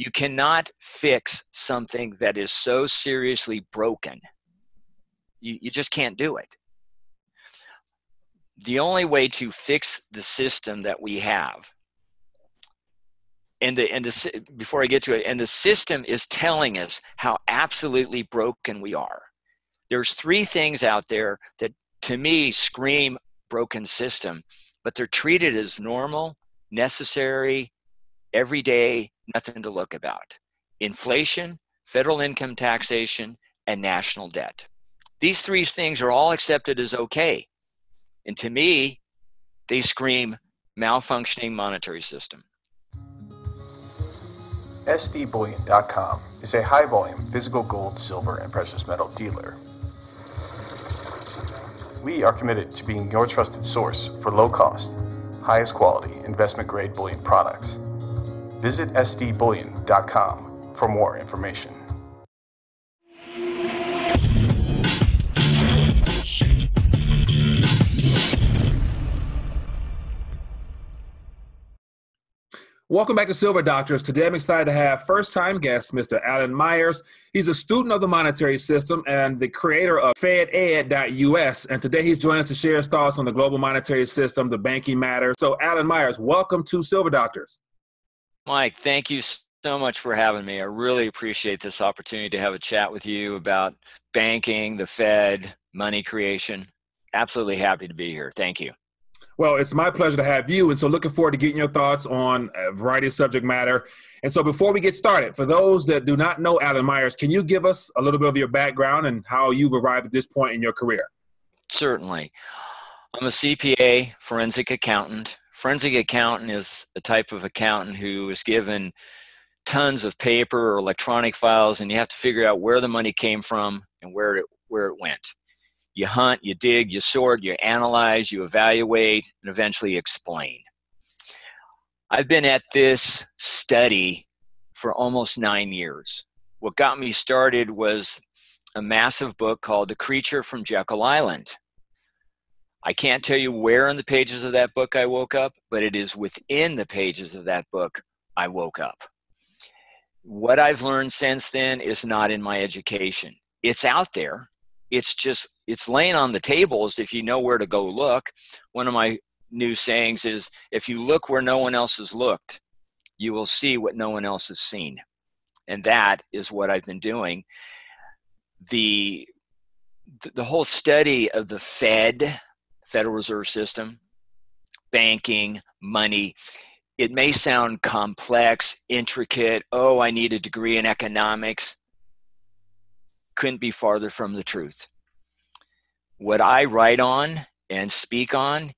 You cannot fix something that is so seriously broken. You just can't do it. The only way to fix the system that we have, before I get to it, and the system is telling us how absolutely broken we are. There's three things out there that to me scream broken system, but they're treated as normal, necessary, everyday, nothing to look about. Inflation, federal income taxation, and national debt. These three things are all accepted as okay. And to me, they scream malfunctioning monetary system. SDBullion.com is a high-volume physical gold, silver, and precious metal dealer. We are committed to being your trusted source for low-cost, highest quality investment-grade bullion products. Visit SDBullion.com for more information. Welcome back to Silver Doctors. Today I'm excited to have first-time guest, Mr. Alan Myers. He's a student of the monetary system and the creator of FedEd.us. And today he's joining us to share his thoughts on the global monetary system, the banking matter. So Alan Myers, welcome to Silver Doctors. Mike, thank you so much for having me. I really appreciate this opportunity to have a chat with you about banking, the Fed, money creation. Absolutely happy to be here. Thank you. Well, it's my pleasure to have you. And so looking forward to getting your thoughts on a variety of subject matter. And so before we get started, for those that do not know Alan Myers, can you give us a little bit of your background and how you've arrived at this point in your career? Certainly. I'm a CPA, forensic accountant. Forensic accountant is a type of accountant who is given tons of paper or electronic files, and you have to figure out where the money came from and where it went. You hunt, you dig, you sort, you analyze, you evaluate, and eventually explain. I've been at this study for almost 9 years. What got me started was a massive book called The Creature from Jekyll Island. I can't tell you where in the pages of that book I woke up, but it is within the pages of that book I woke up. What I've learned since then is not in my education. It's out there. It's laying on the tables if you know where to go look. One of my new sayings is, if you look where no one else has looked, you will see what no one else has seen. And that is what I've been doing. The whole study of the Fed, Federal Reserve System, banking, money, it may sound complex, intricate. Oh, I need a degree in economics. Couldn't be farther from the truth. What I write on and speak on,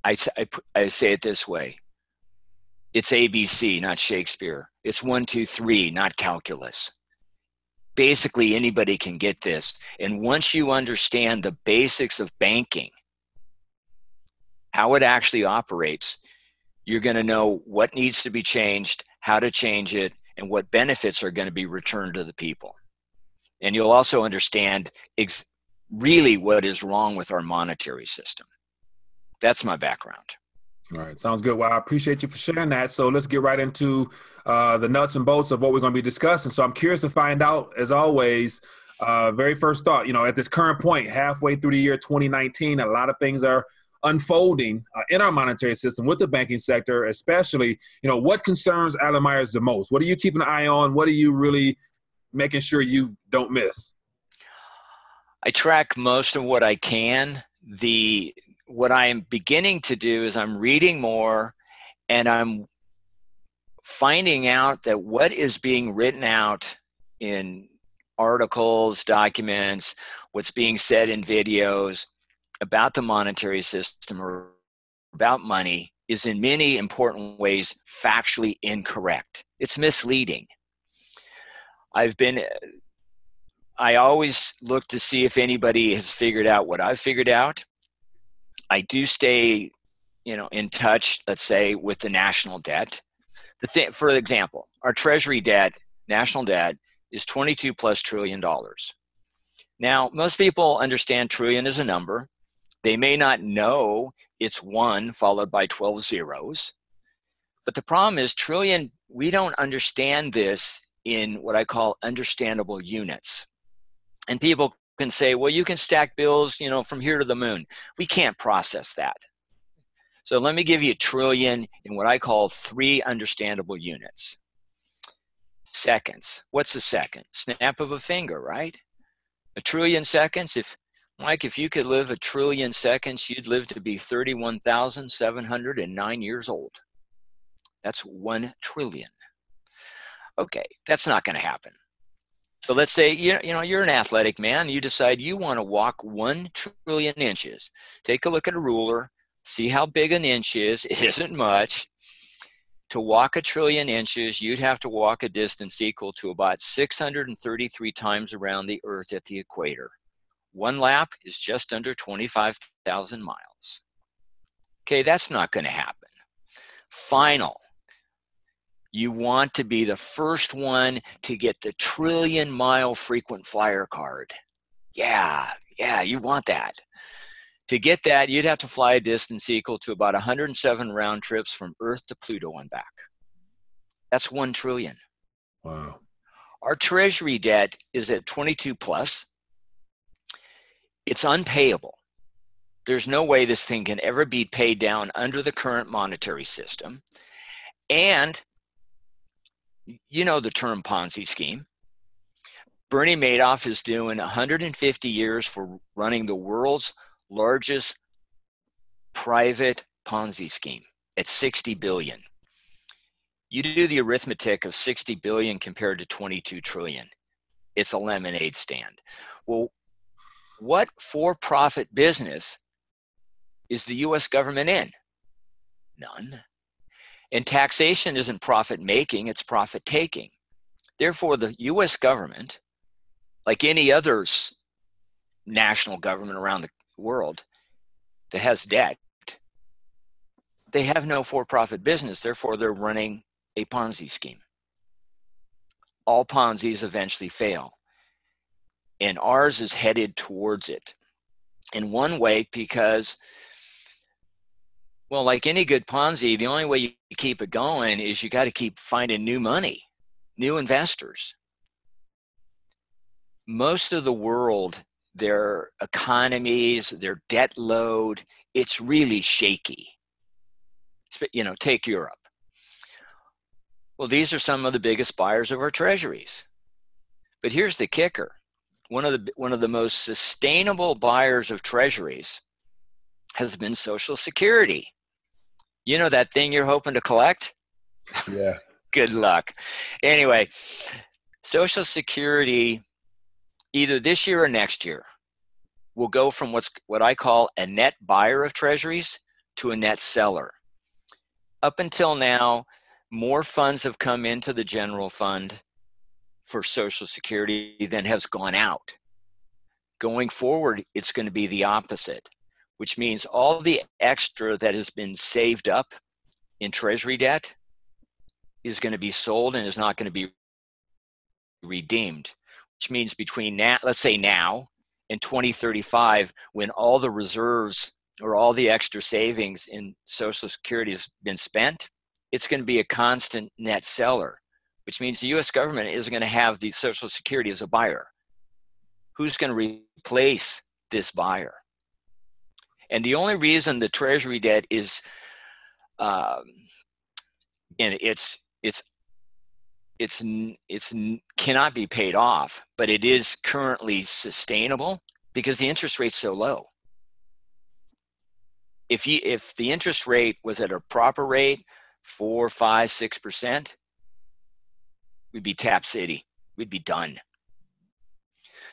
I say it this way. It's ABC, not Shakespeare. It's 1, 2, 3, not calculus. Basically, anybody can get this. And once you understand the basics of banking, how it actually operates, you're going to know what needs to be changed, how to change it, and what benefits are going to be returned to the people. And you'll also understand really what is wrong with our monetary system. That's my background. All right. Sounds good. Well, I appreciate you for sharing that. So let's get right into the nuts and bolts of what we're going to be discussing. So I'm curious to find out, as always, very first thought, at this current point, halfway through the year 2019, a lot of things are unfolding in our monetary system with the banking sector, especially, what concerns Alan Myers the most? What are you keeping an eye on? What are you really making sure you don't miss? I track most of what I can. What I am beginning to do is I'm reading more, and I'm finding out that what is being written out in articles, documents, what's being said in videos about the monetary system or about money is in many important ways factually incorrect. It's misleading. I always look to see if anybody has figured out what I've figured out. I do stay, in touch, let's say, with the national debt. For example, our treasury debt, national debt, is $22+ trillion. Now, most people understand trillion as a number. They may not know it's 1 followed by 12 zeros. But the problem is trillion we don't understand this in what I call understandable units. And people can say, well, you can stack bills, from here to the moon. We can't process that. So let me give you a trillion in what I call 3 understandable units. Seconds. What's a second? Snap of a finger, right? A trillion seconds. Mike, if you could live a trillion seconds, you'd live to be 31,709 years old. That's 1 trillion. Okay, that's not going to happen. So let's say you're an athletic man. You decide you want to walk 1 trillion inches. Take a look at a ruler. See how big an inch is. It isn't much. To walk 1 trillion inches, you'd have to walk a distance equal to about 633 times around the Earth at the equator. 1 lap is just under 25,000 miles. Okay, that's not going to happen. Final. You want to be the first one to get the 1 trillion mile frequent flyer card. Yeah, you want that. To get that, you'd have to fly a distance equal to about 107 round trips from Earth to Pluto and back. That's 1 trillion. Wow. Our treasury debt is at 22 plus. It's unpayable. There's no way this thing can ever be paid down under the current monetary system. And you know the term Ponzi scheme. Bernie Madoff is doing 150 years for running the world's largest private Ponzi scheme at 60 billion. You do the arithmetic of 60 billion compared to 22 trillion. It's a lemonade stand. Well, what for-profit business is the US government in? None. And taxation isn't profit making, it's profit taking. Therefore, the US government, like any other national government around the world that has debt, they have no for-profit business. Therefore, they're running a Ponzi scheme. All Ponzi's eventually fail. And ours is headed towards it. In one way, because, well, like any good Ponzi, the only way you keep it going is you got to keep finding new money, new investors. Most of the world, their economies, their debt load, it's really shaky. Take Europe. Well, these are some of the biggest buyers of our treasuries. But here's the kicker. One of the most sustainable buyers of treasuries has been Social Security. You know that thing you're hoping to collect? Yeah. Good luck. Anyway, Social Security, either this year or next year, will go from what I call a net buyer of treasuries to a net seller. Up until now, more funds have come into the general fund for Social Security than has gone out. Going forward, it's going to be the opposite, which means all the extra that has been saved up in treasury debt is going to be sold and is not going to be redeemed, which means between now, let's say now, and 2035, when all the reserves or all the extra savings in Social Security has been spent, it's going to be a constant net seller, which means the US government isn't going to have the Social Security as a buyer. Who's going to replace this buyer? And the only reason the treasury debt is, and it's cannot be paid off, but it is currently sustainable because the interest rate's so low. If the interest rate was at a proper rate, 4, 5, 6%, we'd be tap city. We'd be done.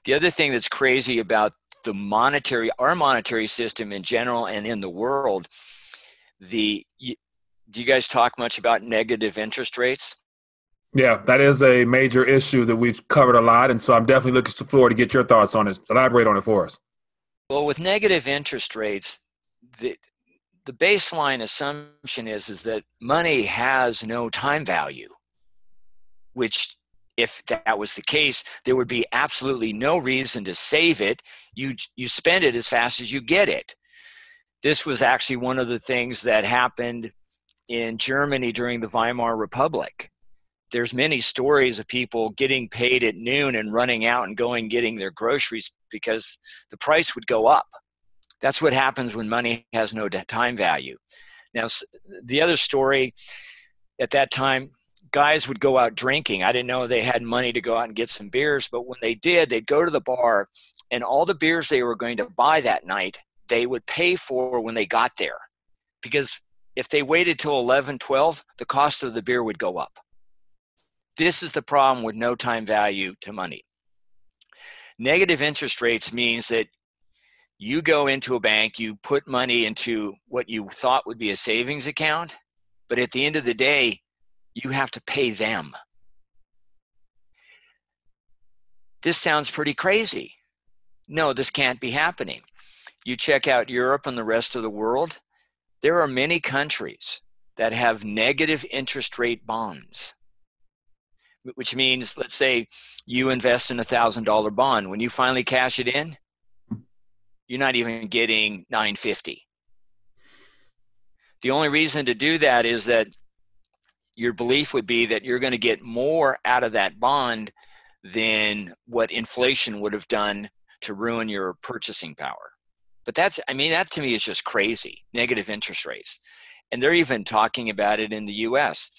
The other thing that's crazy about our monetary system in general and in the world, do you guys talk much about negative interest rates? Yeah, that is a major issue that we've covered a lot. And so I'm definitely looking forward to get your thoughts on it. Elaborate on it for us. Well, with negative interest rates, the baseline assumption is that money has no time value, which if that was the case, there would be absolutely no reason to save it. You spend it as fast as you get it. This was actually one of the things that happened in Germany during the Weimar Republic. there's many stories of people getting paid at noon and running out and going getting their groceries because the price would go up. That's what happens when money has no time value. Now, the other story, at that time, guys would go out drinking. I didn't know they had money to go out and get some beers, but when they did, they'd go to the bar, and all the beers they were going to buy that night, they would pay for when they got there. Because if they waited till 11, 12, the cost of the beer would go up. This is the problem with no time value to money. Negative interest rates means that you go into a bank, you put money into what you thought would be a savings account, but at the end of the day, you have to pay them. This sounds pretty crazy. No, this can't be happening. You check out Europe and the rest of the world, there are many countries that have negative interest rate bonds, which means, let's say you invest in $1,000 bond. When you finally cash it in, you're not even getting $950. The only reason to do that is that your belief would be that you're going to get more out of that bond than what inflation would have done to ruin your purchasing power. But that to me is just crazy, negative interest rates. And they're even talking about it in the US.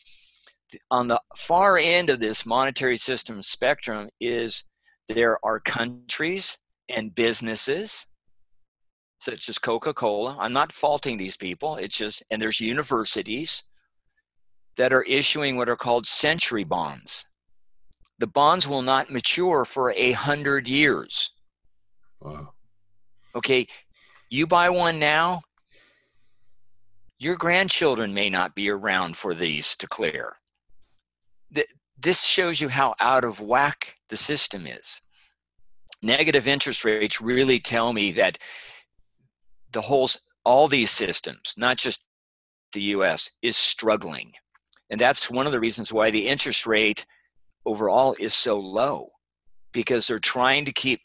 On the far end of this monetary system spectrum is there are countries and businesses such as Coca-Cola. I'm not faulting these people. And there's universities that are issuing what are called century bonds. The bonds will not mature for 100 years. Wow. Okay, you buy one now, your grandchildren may not be around for these to clear. This shows you how out of whack the system is. Negative interest rates really tell me that all these systems, not just the US, is struggling. And that's one of the reasons why the interest rate overall is so low, because they're trying to keep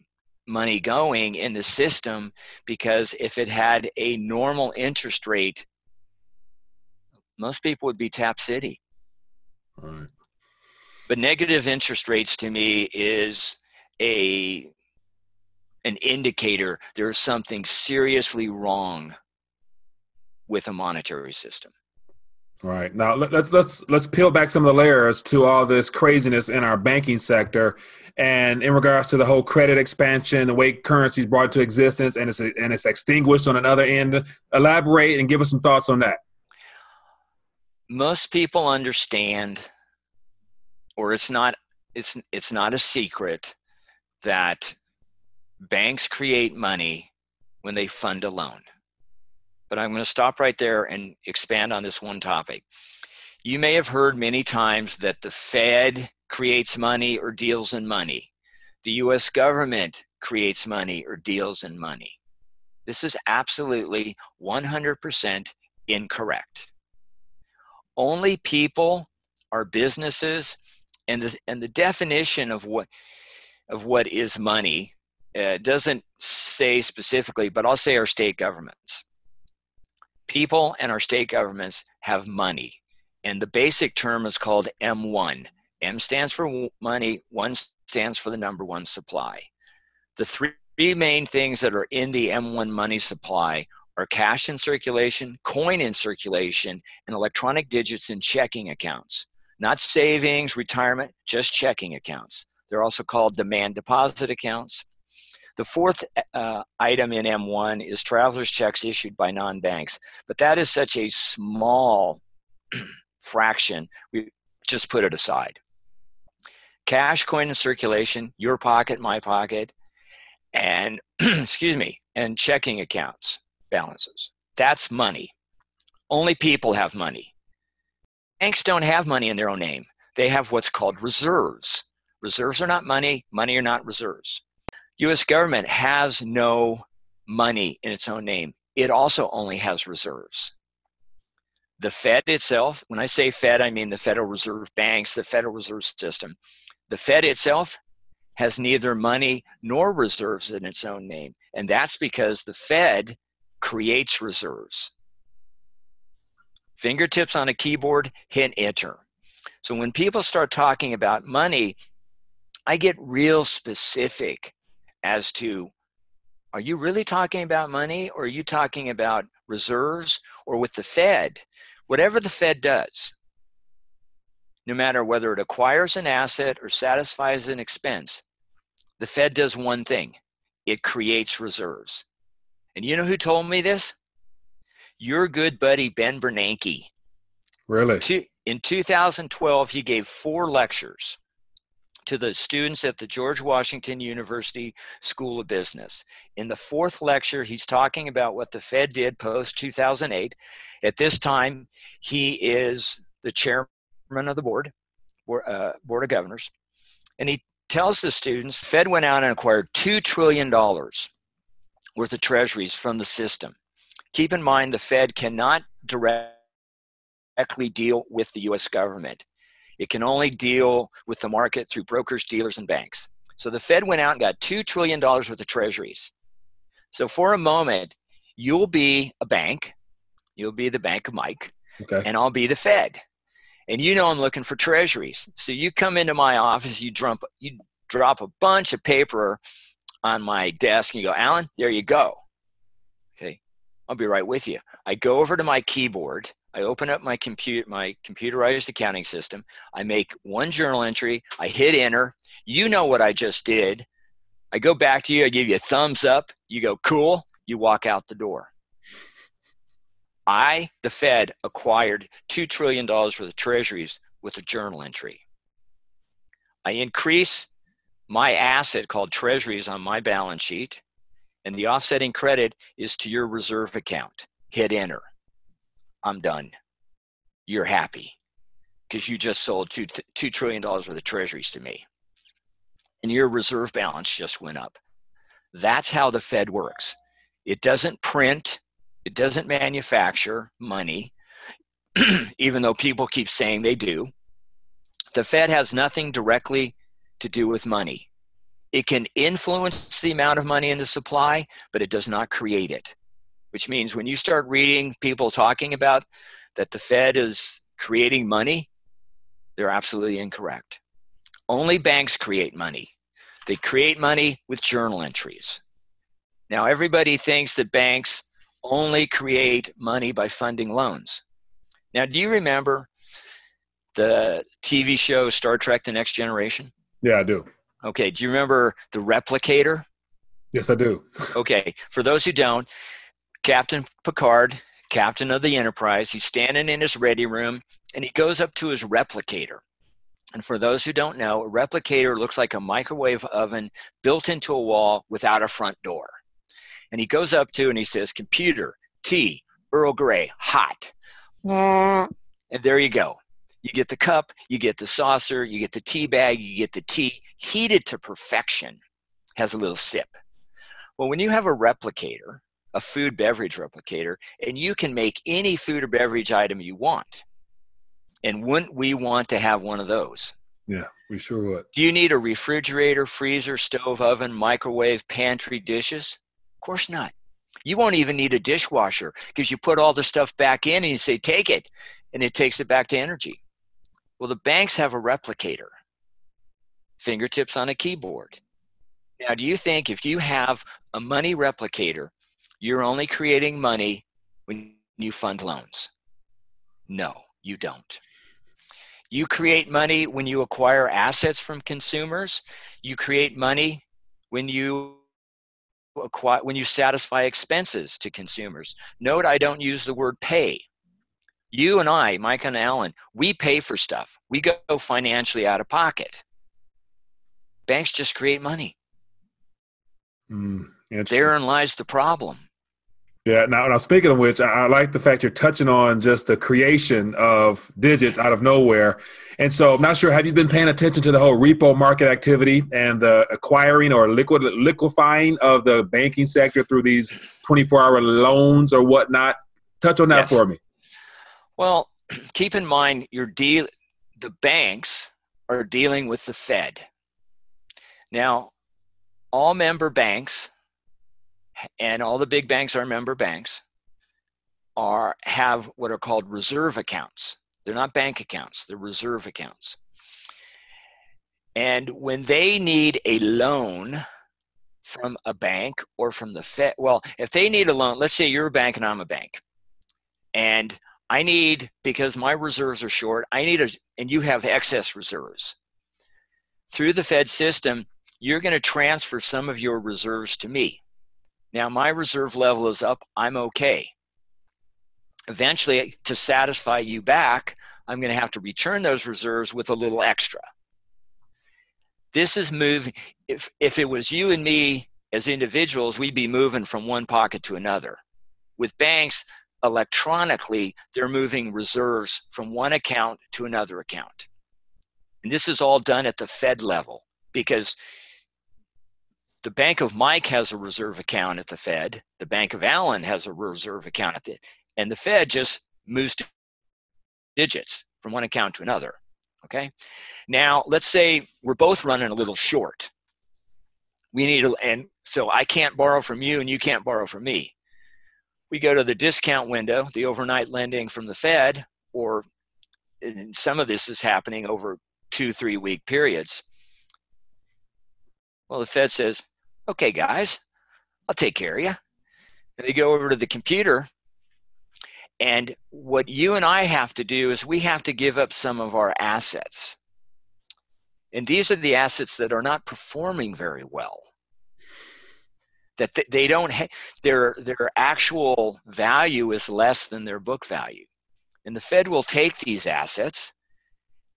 money going in the system, because if it had a normal interest rate, most people would be tap city. Right. But negative interest rates to me is an indicator there's something seriously wrong with a monetary system. Right. Now let's peel back some of the layers to all this craziness in our banking sector, and in regards to the whole credit expansion, the way currency is brought into existence, and it's extinguished on another end. Elaborate and give us some thoughts on that. Most people understand, or it's not a secret, that banks create money when they fund a loan. But I'm going to stop right there and expand on this one topic. You may have heard many times that the Fed creates money or deals in money. The US government creates money or deals in money. This is absolutely 100% incorrect. Only people are businesses, and the definition of what is money doesn't say specifically, but I'll say our state governments. People and our state governments have money, and the basic term is called M1. M stands for money, 1 stands for the number 1 supply. The three main things that are in the M1 money supply are cash in circulation, coin in circulation, and electronic digits in checking accounts. Not savings, retirement, just checking accounts. They're also called demand deposit accounts. The fourth item in M1 is traveler's checks issued by non-banks, but that is such a small fraction, we just put it aside. Cash, coin in circulation, your pocket, my pocket, and and checking accounts balances. That's money. Only people have money. Banks don't have money in their own name. They have what's called reserves. Reserves are not money, money are not reserves. U.S. government has no money in its own name. It also only has reserves. The Fed itself, when I say Fed, I mean the Federal Reserve banks, the Federal Reserve System. The Fed itself has neither money nor reserves in its own name. And that's because the Fed creates reserves. Fingertips on a keyboard, hit enter. So when people start talking about money, I get real specific as to, are you really talking about money, or are you talking about reserves, or with the Fed? Whatever the Fed does, no matter whether it acquires an asset or satisfies an expense, the Fed does one thing: it creates reserves. And you know who told me this? Your good buddy, Ben Bernanke. Really? In 2012, he gave 4 lectures to the students at the George Washington University School of Business. In the 4th lecture, he's talking about what the Fed did post 2008. At this time, he is the chairman of the board of governors. And he tells the students, the Fed went out and acquired $2 trillion worth of treasuries from the system. Keep in mind, the Fed cannot directly deal with the US government. It can only deal with the market through brokers, dealers, and banks. So the Fed went out and got $2 trillion worth of treasuries. So for a moment, you'll be a bank. You'll be the Bank of Mike. Okay. And I'll be the Fed. And you know I'm looking for treasuries. So you come into my office, you drop a bunch of paper on my desk, and you go, Alan, there you go. Okay, I'll be right with you. I go over to my keyboard. I open up my computerized accounting system. I make one journal entry. I hit enter. You know what I just did. I go back to you. I give you a thumbs up. You go, cool. You walk out the door. The Fed, acquired $2 trillion worth of treasuries with a journal entry. I increase my asset called treasuries on my balance sheet, and the offsetting credit is to your reserve account. Hit enter. I'm done. You're happy because you just sold $2 trillion worth of treasuries to me. And your reserve balance just went up. That's how the Fed works. It doesn't print, it doesn't manufacture money, even though people keep saying they do. The Fed has nothing directly to do with money. It can influence the amount of money in the supply, but it does not create it. Which means when you start reading people talking about that the Fed is creating money, they're absolutely incorrect. Only banks create money. They create money with journal entries. Now, everybody thinks that banks only create money by funding loans. Now, do you remember the TV show Star Trek: The Next Generation? Yeah, I do. Okay, do you remember the replicator? Yes, I do. Okay, for those who don't, Captain Picard, captain of the Enterprise, he's standing in his ready room, and he goes up to his replicator. And for those who don't know, a replicator looks like a microwave oven built into a wall without a front door. And he goes up to and he says, computer, tea, Earl Grey, hot. And there you go. You get the cup, you get the saucer, you get the tea bag, you get the tea, heated to perfection, has a little sip. Well, when you have a replicator, a food beverage replicator, and you can make any food or beverage item you want. And wouldn't we want to have one of those? Yeah, we sure would. Do you need a refrigerator, freezer, stove, oven, microwave, pantry, dishes? Of course not. You won't even need a dishwasher because you put all the stuff back in and you say, take it, and it takes it back to energy. Well, the banks have a replicator, fingertips on a keyboard. Now, do you think if you have a money replicator, you're only creating money when you fund loans? No, you don't. You create money when you acquire assets from consumers. You create money when you satisfy expenses to consumers. Note, I don't use the word pay. You and I, Mike and Alan, we pay for stuff. We go financially out of pocket. Banks just create money. Therein lies the problem. Yeah. Now speaking of which, I like the fact you're touching on just the creation of digits out of nowhere. And so I'm not sure, have you been paying attention to the whole repo market activity and the acquiring or liquefying of the banking sector through these 24-hour loans or whatnot? Touch on that for me. Well, keep in mind, the banks are dealing with the Fed. Now, all member banks, and all the big banks are member banks, have what are called reserve accounts. They're not bank accounts, they're reserve accounts. And when they need a loan from a bank or from the Fed, well, if they need a loan, let's say you're a bank and I'm a bank, and I need, because my reserves are short, and you have excess reserves. Through the Fed system, you're going to transfer some of your reserves to me. Now, my reserve level is up, I'm okay. Eventually, to satisfy you back, I'm going to have to return those reserves with a little extra. This is moving. If it was you and me as individuals, we'd be moving from one pocket to another. With banks, electronically, they're moving reserves from one account to another account. And this is all done at the Fed level, because the Bank of Mike has a reserve account at the Fed. The Bank of Allen has a reserve account at and the Fed just moves digits from one account to another. Okay. Now, let's say we're both running a little short. And so I can't borrow from you and you can't borrow from me. We go to the discount window, the overnight lending from the Fed, or some of this is happening over 2-3 week periods. Well, the Fed says, okay, guys, I'll take care of you. And they go over to the computer, and what you and I have to do is we have to give up some of our assets. And these are the assets that are not performing very well. That they don't their actual value is less than their book value. And the Fed will take these assets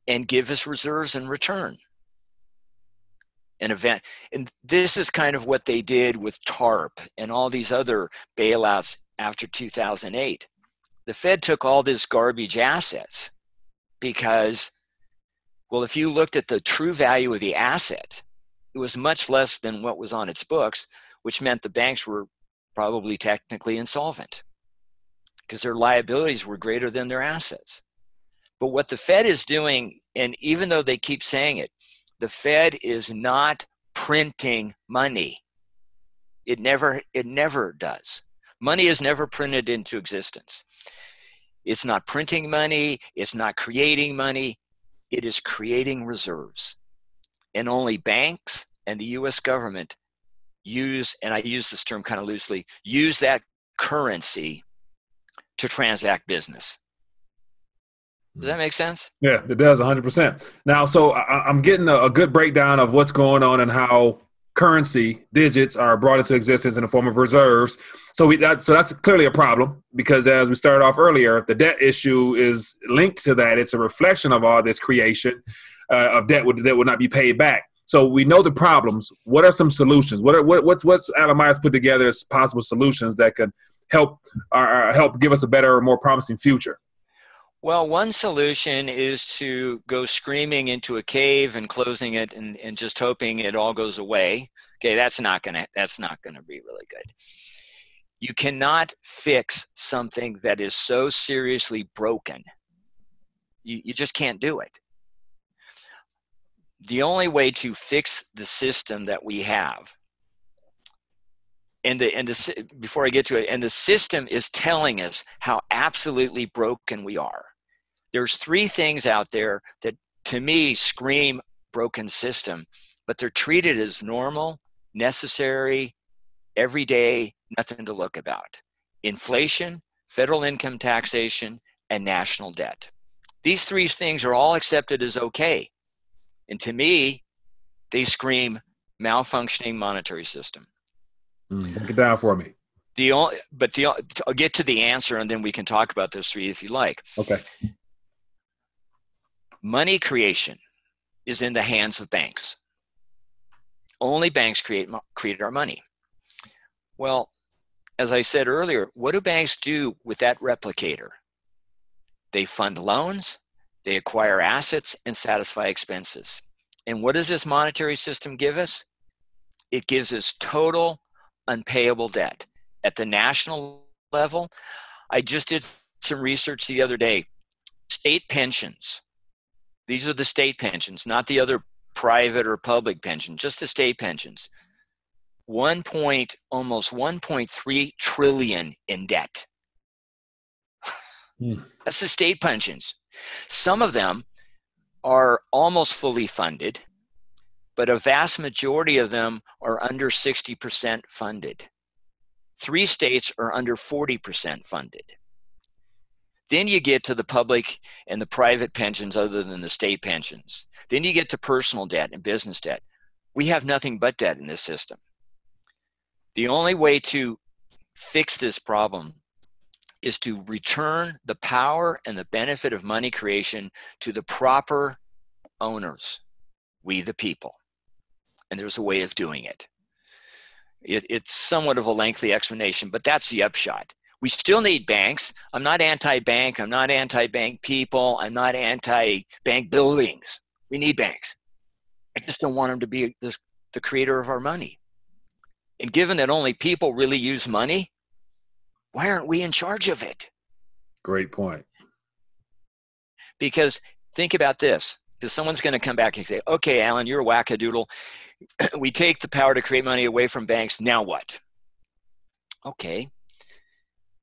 and give us reserves in return. And this is kind of what they did with TARP and all these other bailouts after 2008. The Fed took all this garbage assets because, well, if you looked at the true value of the asset, it was much less than what was on its books, which meant the banks were probably technically insolvent because their liabilities were greater than their assets. But what the Fed is doing, and even though they keep saying it, the Fed is not printing money. It never does. Money is never printed into existence. It's not printing money. It's not creating money. It is creating reserves. And only banks and the U.S. government use, and I use this term kind of loosely, use that currency to transact business. Does that make sense? Yeah, it does 100%. Now, so I'm getting a good breakdown of what's going on and how currency digits are brought into existence in the form of reserves. So that's clearly a problem because, as we started off earlier, the debt issue is linked to that. It's a reflection of all this creation of debt that would not be paid back. So we know the problems. What are some solutions? What's Adam Myers put together as possible solutions that can help give us a better, more promising future? Well, one solution is to go screaming into a cave and closing it and just hoping it all goes away. Okay, that's not gonna be really good. You cannot fix something that is so seriously broken. You just can't do it. The only way to fix the system that we have, before I get to it, and the system is telling us how absolutely broken we are. There's 3 things out there that to me scream broken system, but they're treated as normal, necessary, everyday, nothing to look about. Inflation, federal income taxation, and national debt. These 3 things are all accepted as okay. And to me, they scream malfunctioning monetary system. Break it down for me. I'll get to the answer and then we can talk about those 3 if you like. Okay. Money creation is in the hands of banks. Only banks create our money. Well, as I said earlier, what do banks do with that replicator? They fund loans, they acquire assets, and satisfy expenses. And what does this monetary system give us? It gives us total unpayable debt. At the national level, I just did some research the other day. State pensions. These are the state pensions, not the other private or public pension, just the state pensions. Almost 1.3 trillion in debt. That's the state pensions. Some of them are almost fully funded, but a vast majority of them are under 60% funded. 3 states are under 40% funded. Then you get to the public and the private pensions other than the state pensions. Then you get to personal debt and business debt. We have nothing but debt in this system. The only way to fix this problem is to return the power and the benefit of money creation to the proper owners, we the people. And there's a way of doing it. It's somewhat of a lengthy explanation, but that's the upshot. We still need banks. I'm not anti-bank. I'm not anti-bank people. I'm not anti-bank buildings. We need banks. I just don't want them to be the creator of our money. And given that only people really use money, why aren't we in charge of it? Great point. Because think about this, because someone's going to come back and say, okay, Alan, you're a wackadoodle. We take the power to create money away from banks. Now what? Okay.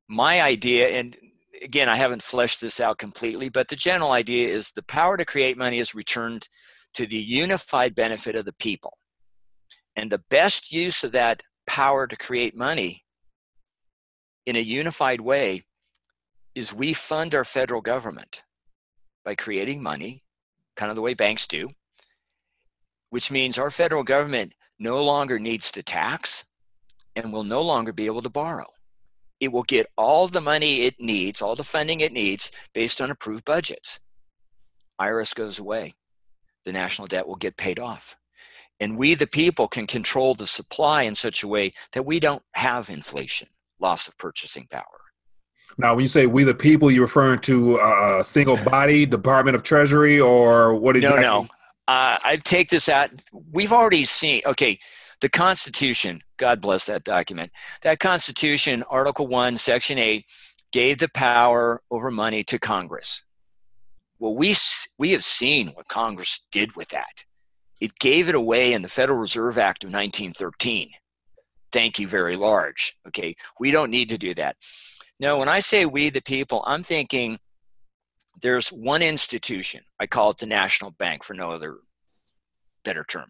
My idea, and again, I haven't fleshed this out completely, but the general idea is the power to create money is returned to the unified benefit of the people. And the best use of that power to create money in a unified way is we fund our federal government by creating money, kind of the way banks do, which means our federal government no longer needs to tax and will no longer be able to borrow. It will get all the money it needs, all the funding it needs based on approved budgets. IRS goes away. The national debt will get paid off. And we, the people, can control the supply in such a way that we don't have inflation, loss of purchasing power. Now, when you say we, the people, you're referring to a single body, Department of Treasury, or what exactly? No. I take this out. We've already seen, okay, the Constitution, God bless that document. That Constitution, Article 1, Section 8, gave the power over money to Congress. Well, we have seen what Congress did with that. It gave it away in the Federal Reserve Act of 1913. Thank you very large. Okay, we don't need to do that. No, when I say we the people, I'm thinking there's one institution. I call it the National Bank for no other better term.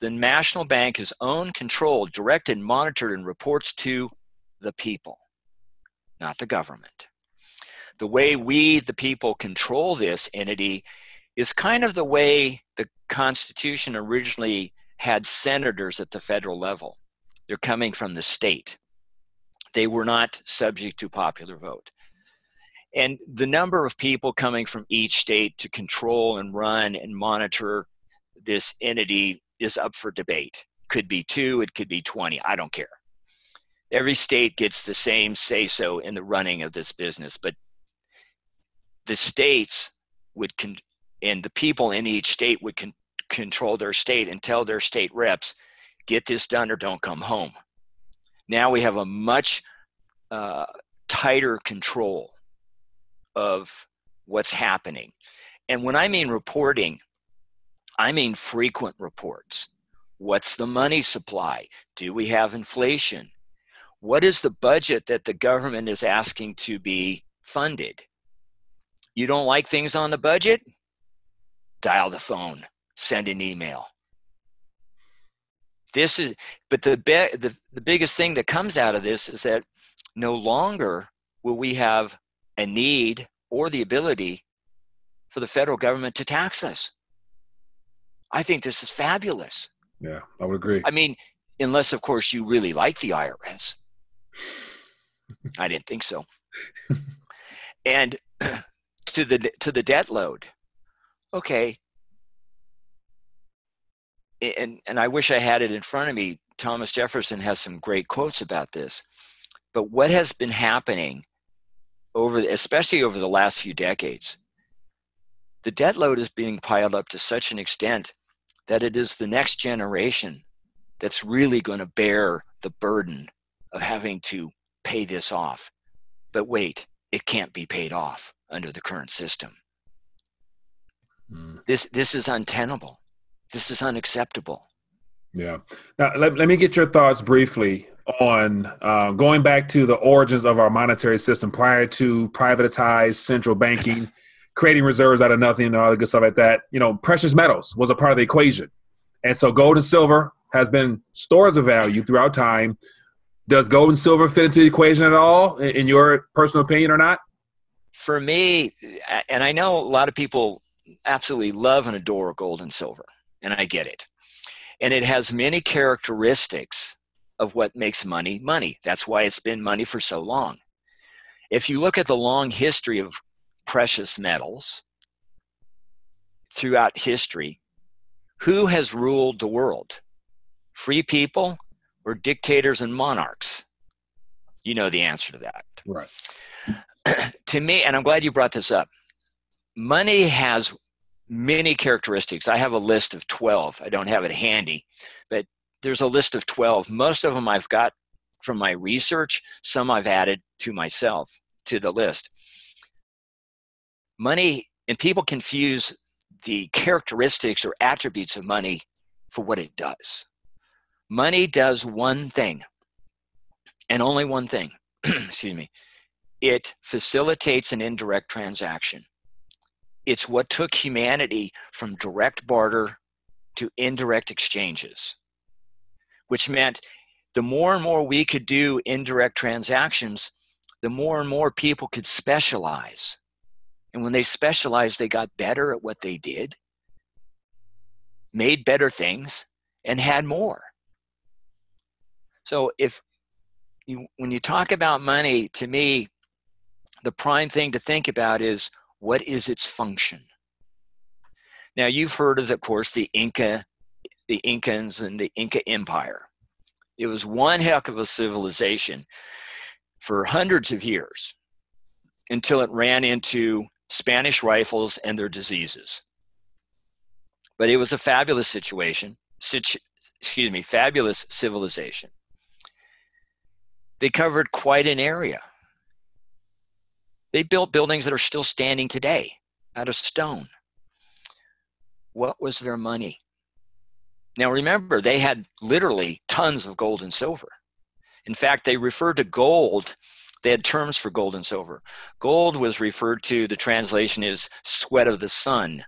The National Bank is owned, controlled, directed, monitored, and reports to the people, not the government. The way we, the people, control this entity is kind of the way the Constitution originally had senators at the federal level. They're coming from the state. They were not subject to popular vote. And the number of people coming from each state to control and run and monitor this entity is up for debate. Could be 2, it could be 20, I don't care. Every state gets the same say-so in the running of this business, but the states would, and the people in each state would control their state and tell their state reps, get this done or don't come home. Now we have a much tighter control of what's happening. And when I mean reporting, I mean frequent reports. What's the money supply? Do we have inflation? What is the budget that the government is asking to be funded? You don't like things on the budget? Dial the phone, send an email. But the biggest thing that comes out of this is that no longer will we have a need or the ability for the federal government to tax us. I think this is fabulous. Yeah, I would agree. I mean, unless, of course, you really like the IRS. I didn't think so. And to the debt load, okay. And I wish I had it in front of me. Thomas Jefferson has some great quotes about this. But what has been happening especially over the last few decades, the debt load is being piled up to such an extent that it is the next generation that's really going to bear the burden of having to pay this off. But wait, it can't be paid off under the current system. This is untenable. This is unacceptable. Yeah. Now, let me get your thoughts briefly on going back to the origins of our monetary system prior to privatized central banking, creating reserves out of nothing and all the good stuff like that. Precious metals was a part of the equation. And so gold and silver has been stores of value throughout time. Does gold and silver fit into the equation at all, in your personal opinion, or not? For me, and I know a lot of people absolutely love and adore gold and silver, and I get it. And it has many characteristics of what makes money money. That's why it's been money for so long. If you look at the long history of precious metals throughout history, who has ruled the world? Free people or dictators and monarchs? You know the answer to that. Right. To me, and I'm glad you brought this up, money has many characteristics. I have a list of 12. I don't have it handy, but there's a list of 12. Most of them I've got from my research. Some I've added to myself to the list. Money, and people confuse the characteristics or attributes of money for what it does. Money does one thing, and only one thing. Excuse me. It facilitates an indirect transaction. It's what took humanity from direct barter to indirect exchanges, which meant the more and more we could do indirect transactions, the more and more people could specialize. And when they specialized, they got better at what they did, made better things, and had more. So when you talk about money, to me, the prime thing to think about is, what is its function? Now, you've heard of course, the Incans and the Inca Empire. It was one heck of a civilization for hundreds of years until it ran into Spanish rifles and their diseases. But it was a fabulous fabulous civilization. They covered quite an area. They built buildings that are still standing today out of stone. What was their money? Now remember, they had literally tons of gold and silver. In fact, they referred to gold, they had terms for gold and silver. Gold was referred to, the translation is sweat of the sun.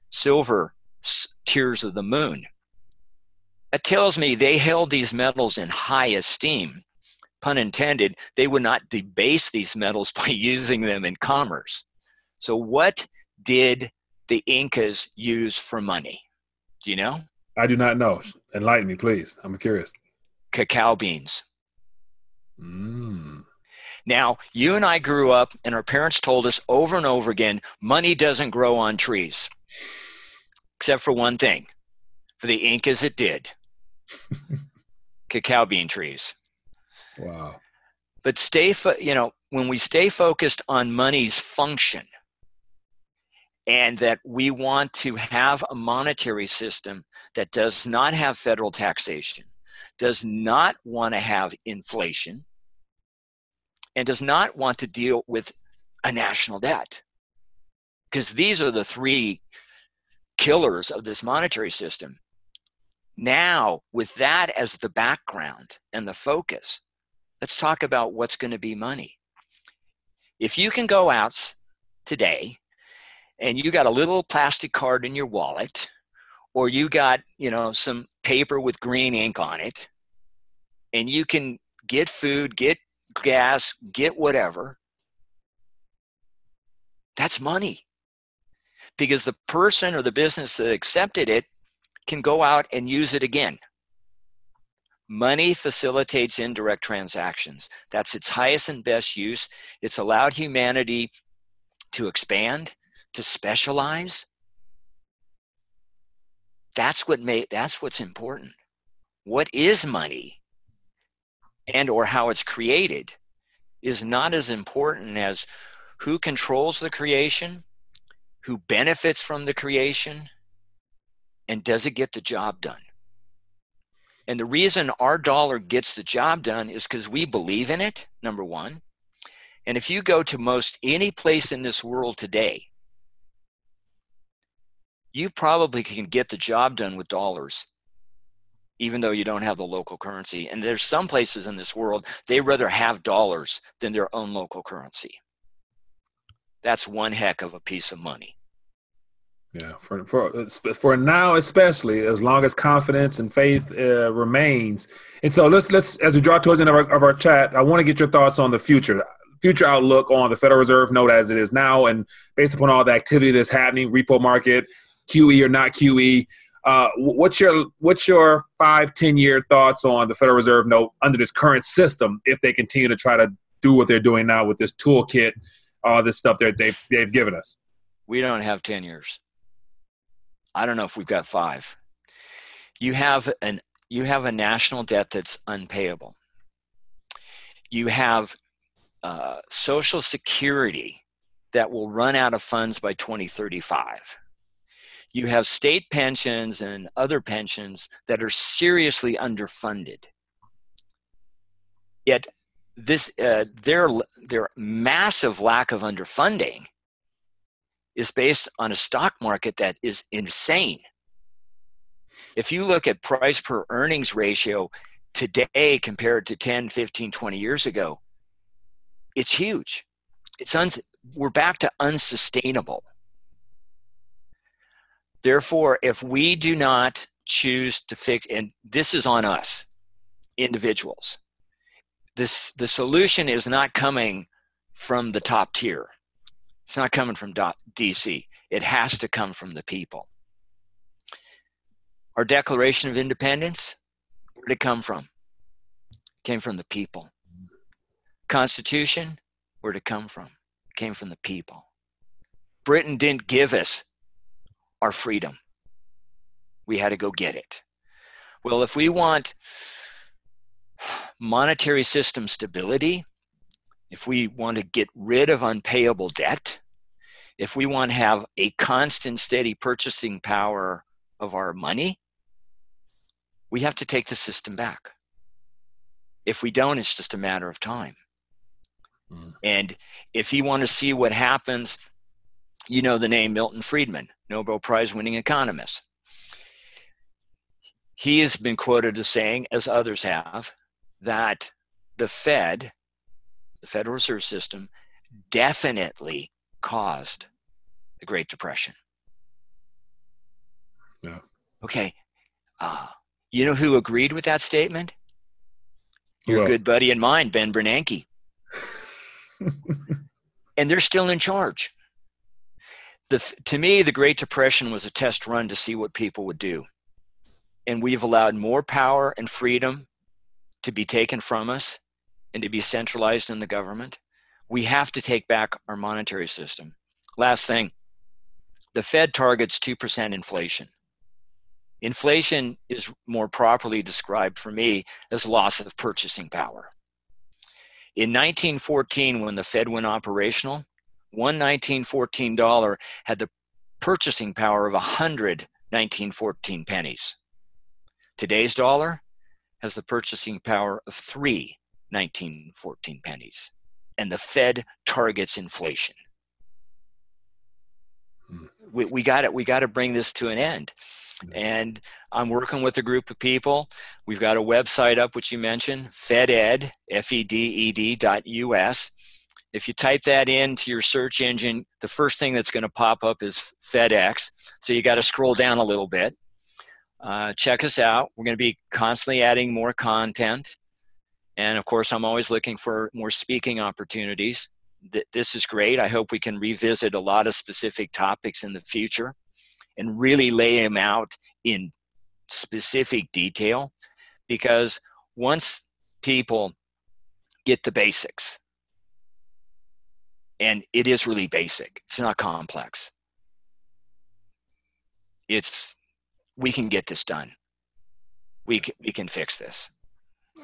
Silver, tears of the moon. That tells me they held these metals in high esteem. Pun intended, they would not debase these metals by using them in commerce. So what did the Incas use for money? Do you know? I do not know. Enlighten me, please. I'm curious. Cacao beans. Mm. Now, you and I grew up, and our parents told us over and over again, money doesn't grow on trees, except for one thing. For the Incas, it did. Cacao bean trees. Wow. But when we stay focused on money's function, and that we want to have a monetary system that does not have federal taxation, does not want to have inflation, and does not want to deal with a national debt. Because these are the three killers of this monetary system. Now, with that as the background and the focus, let's talk about what's going to be money. If you can go out today and you got a little plastic card in your wallet, or you got, some paper with green ink on it, and you can get food, get gas, get whatever, that's money. Because the person or the business that accepted it can go out and use it again. Money facilitates indirect transactions. That's its highest and best use. It's allowed humanity to expand, to specialize. That's what's important. What is money and or how it's created is not as important as who controls the creation, who benefits from the creation, and does it get the job done? And the reason our dollar gets the job done is because we believe in it, number one. And if you go to most any place in this world today, you probably can get the job done with dollars even though you don't have the local currency. And there's some places in this world, they rather have dollars than their own local currency. That's one heck of a piece of money. Yeah, for now, especially as long as confidence and faith remains. And so let's as we draw towards the end of our chat, I want to get your thoughts on the future outlook on the Federal Reserve note as it is now, and based upon all the activity that's happening, repo market, QE or not QE. What's your 5-10 year thoughts on the Federal Reserve note under this current system if they continue to try to do what they're doing now with this toolkit, all this stuff that they've given us? We don't have 10 years. I don't know if we've got 5. You have a national debt that's unpayable. You have Social Security that will run out of funds by 2035. You have state pensions and other pensions that are seriously underfunded. Yet their massive lack of underfunding is based on a stock market that is insane. If you look at price per earnings ratio today compared to 10, 15, 20 years ago, it's huge. We're back to unsustainable. Therefore, if we do not choose to fix, and this is on us, individuals, the solution is not coming from the top tier. It's not coming from DC. It has to come from the people. Our Declaration of Independence, where did it come from? It came from the people. Constitution, where did it come from? It came from the people. Britain didn't give us our freedom. We had to go get it. Well, if we want monetary system stability, if we want to get rid of unpayable debt, if we want to have a constant, steady purchasing power of our money, we have to take the system back. If we don't, it's just a matter of time. And if you want to see what happens, you know the name Milton Friedman, Nobel Prize winning economist. He has been quoted as saying, as others have, that the Federal Reserve System, definitely caused the Great Depression. Yeah. Okay. You know who agreed with that statement? Your good buddy and mine, Ben Bernanke. And they're still in charge. To me, the Great Depression was a test run to see what people would do. And we've allowed more power and freedom to be taken from us and to be centralized in the government. We have to take back our monetary system. Last thing, the Fed targets 2% inflation. Inflation is more properly described for me as loss of purchasing power. In 1914, when the Fed went operational, one 1914 dollar had the purchasing power of 100 1914 pennies. Today's dollar has the purchasing power of 3 1914 pennies. And the Fed targets inflation. We got to bring this to an end. And I'm working with a group of people. We've got a website up, which you mentioned, FedEd, FEDED.us. If you type that into your search engine, the first thing that's going to pop up is FedEx. So you got to scroll down a little bit. Check us out. We're going to be constantly adding more content. And of course, I'm always looking for more speaking opportunities. This is great. I hope we can revisit a lot of specific topics in the future and really lay them out in specific detail, because once people get the basics, and it is really basic, it's not complex, we can get this done. We can fix this.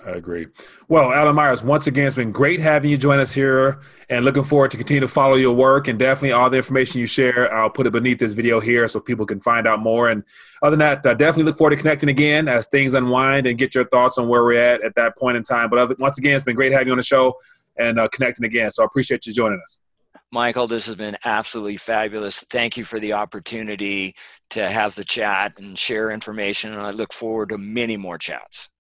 I agree. Well, Alan Myers, once again, it's been great having you join us here, and looking forward to continue to follow your work, and definitely all the information you share, I'll put it beneath this video here so people can find out more. And other than that, I definitely look forward to connecting again as things unwind and get your thoughts on where we're at that point in time. But once again, it's been great having you on the show and connecting again. So I appreciate you joining us. Michael, this has been absolutely fabulous. Thank you for the opportunity to have the chat and share information, and I look forward to many more chats.